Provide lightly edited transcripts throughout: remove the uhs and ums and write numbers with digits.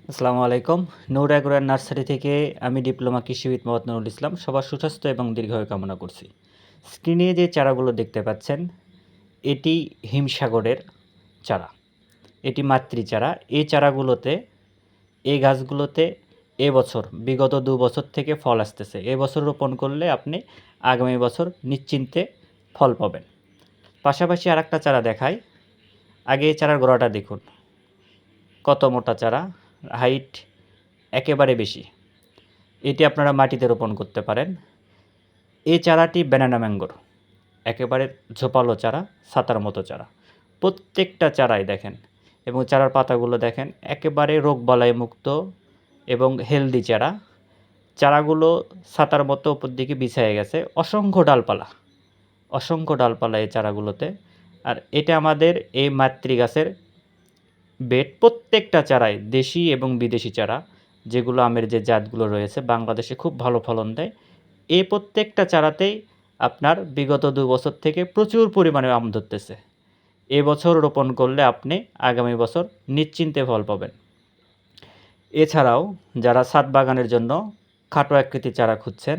আসসালামু আলাইকুম। নূর এগ্রোয়ার নার্সারি থেকে আমি ডিপ্লোমা কৃষিবিদ মোহাম্মদ নুরুল ইসলাম সবার সুস্বাস্থ্য এবং দীর্ঘায়ু কামনা করছি। স্ক্রিনে যে চারাগুলো দেখতে পাচ্ছেন, এটি হিমসাগরের চারা। এটি মাতৃ চারা। এই চারাগুলোতে, এই গাছগুলোতে এবছর বিগত ২ বছর থেকে ফল আসতেছে। এবছর রোপণ করলে আপনি আগামী বছর নিশ্চিন্তে ফল পাবেন। পাশাপাশি আরেকটা চারা দেখাই। আগে এই চারার গোড়াটা দেখুন। কত মোটা চারা, হাইট একেবারে বেশি। এটি আপনারা মাটিতে রোপণ করতে পারেন। এই চারাটি ব্যানানা ম্যাঙ্গোর একেবারে ঝোপালো চারা, ছাতার মতো চারা। প্রত্যেকটা চারাই দেখেন এবং চারার পাতাগুলো দেখেন একেবারে রোগবালাই মুক্ত এবং হেলদি চারা। চারাগুলো ছাতার মতো উপর দিকে বিছায়ে গেছে। অসংখ্য ডালপালা এই চারাগুলোতে। আর এটা আমাদের এই মাতৃ গাছের বেড। প্রত্যেকটা চারাই দেশি এবং বিদেশি চারা, যেগুলো আমের যে জাতগুলো রয়েছে বাংলাদেশে খুব ভালো ফলন দেয়। এই প্রত্যেকটা চারাতেই আপনার বিগত ২ বছর থেকে প্রচুর পরিমাণে আম ধরতেছে। এবছর রোপণ করলে আপনি আগামী বছর নিশ্চিন্তে ফল পাবেন। এছাড়াও যারা ছাদ বাগানের জন্য খাটো আকৃতির চারা খুঁজছেন,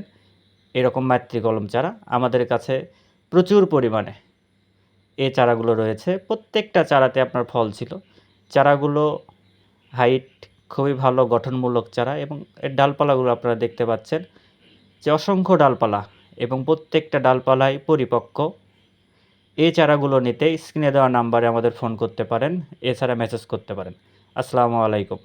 এরকম মাতৃকলম চারা আমাদের কাছে প্রচুর পরিমাণে এই চারাগুলো রয়েছে। প্রত্যেকটা চারাতে আপনার ফল ছিল। চারাগুলো হাইট খুবই ভালো, গঠনমূলক চারা এবং এর ডালপালাগুলো আপনারা দেখতে পাচ্ছেন যে অসংখ্য ডালপালা এবং প্রত্যেকটা ডালপালাই পরিপক্ক। এই চারাগুলো নিতে স্ক্রিনে দেওয়া নাম্বারে আমাদের ফোন করতে পারেন, এছাড়া মেসেজ করতে পারেন। আসসালামু আলাইকুম।